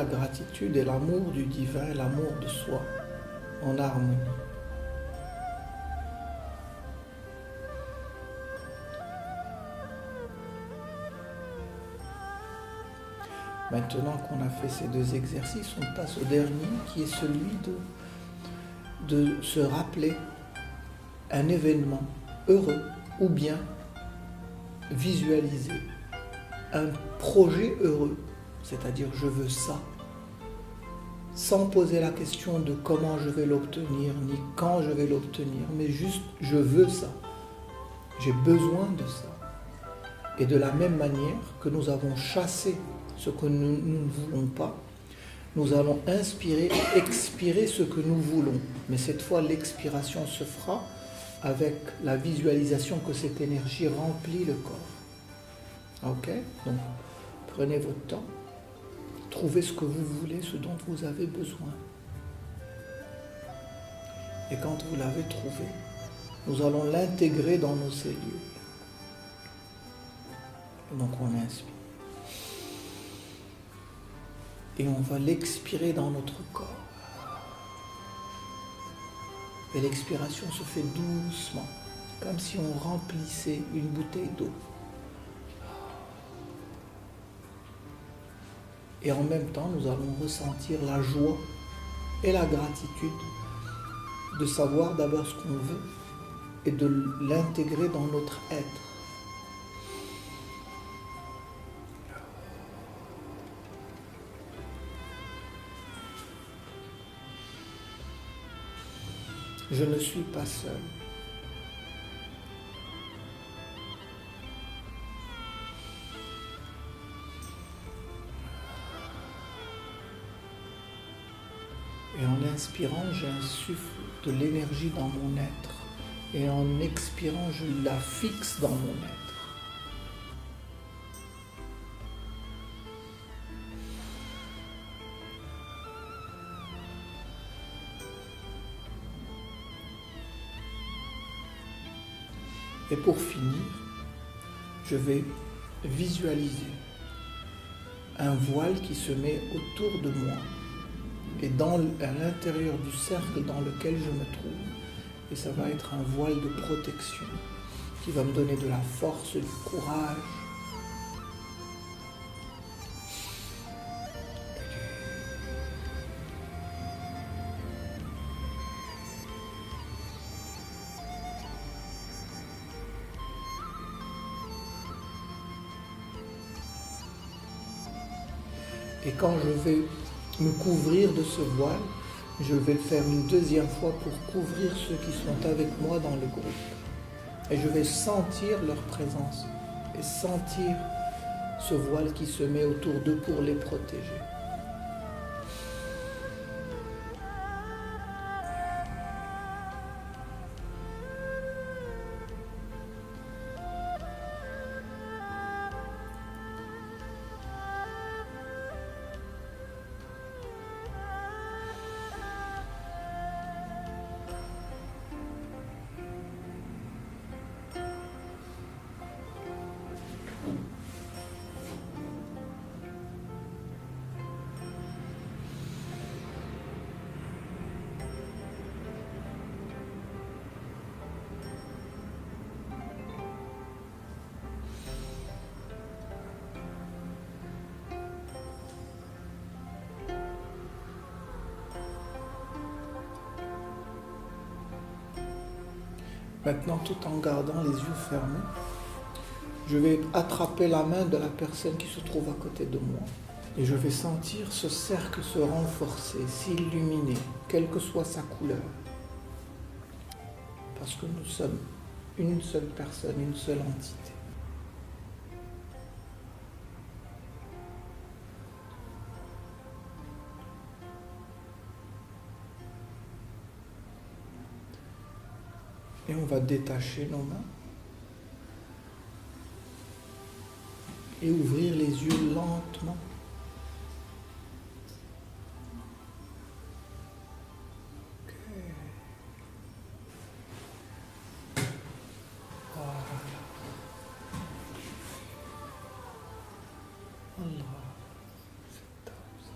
la gratitude et l'amour du divin, l'amour de soi en harmonie. Maintenant qu'on a fait ces deux exercices, on passe au dernier qui est celui de se rappeler un événement heureux ou bien visualiser un projet heureux, c'est-à-dire je veux ça, sans poser la question de comment je vais l'obtenir, ni quand je vais l'obtenir, mais juste je veux ça, j'ai besoin de ça. Et de la même manière que nous avons chassé ce que nous ne voulons pas, nous allons inspirer et expirer ce que nous voulons. Mais cette fois, l'expiration se fera avec la visualisation que cette énergie remplit le corps. Ok? Donc, prenez votre temps, trouvez ce que vous voulez, ce dont vous avez besoin. Et quand vous l'avez trouvé, nous allons l'intégrer dans nos cellules. Donc on inspire. Et on va l'expirer dans notre corps. Et l'expiration se fait doucement, comme si on remplissait une bouteille d'eau. Et en même temps, nous allons ressentir la joie et la gratitude de savoir d'abord ce qu'on veut et de l'intégrer dans notre être. Je ne suis pas seul. Et en inspirant, j'insuffle de l'énergie dans mon être. Et en expirant, je la fixe dans mon être. Et pour finir, je vais visualiser un voile qui se met autour de moi et à l'intérieur du cercle dans lequel je me trouve. Et ça va être un voile de protection qui va me donner de la force, du courage. Et quand je vais me couvrir de ce voile, je vais le faire une deuxième fois pour couvrir ceux qui sont avec moi dans le groupe. Et je vais sentir leur présence et sentir ce voile qui se met autour d'eux pour les protéger. Maintenant, tout en gardant les yeux fermés, je vais attraper la main de la personne qui se trouve à côté de moi et je vais sentir ce cercle se renforcer, s'illuminer, quelle que soit sa couleur. Parce que nous sommes une seule personne, une seule entité. Et on va détacher nos mains et ouvrir les yeux lentement. Ok. Voilà. Allah. C'est top ça.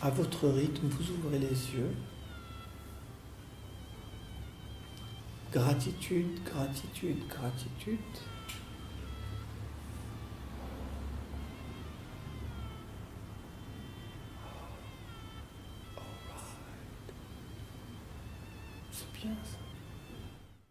À votre rythme, vous ouvrez les yeux. Gratitude, gratitude, gratitude.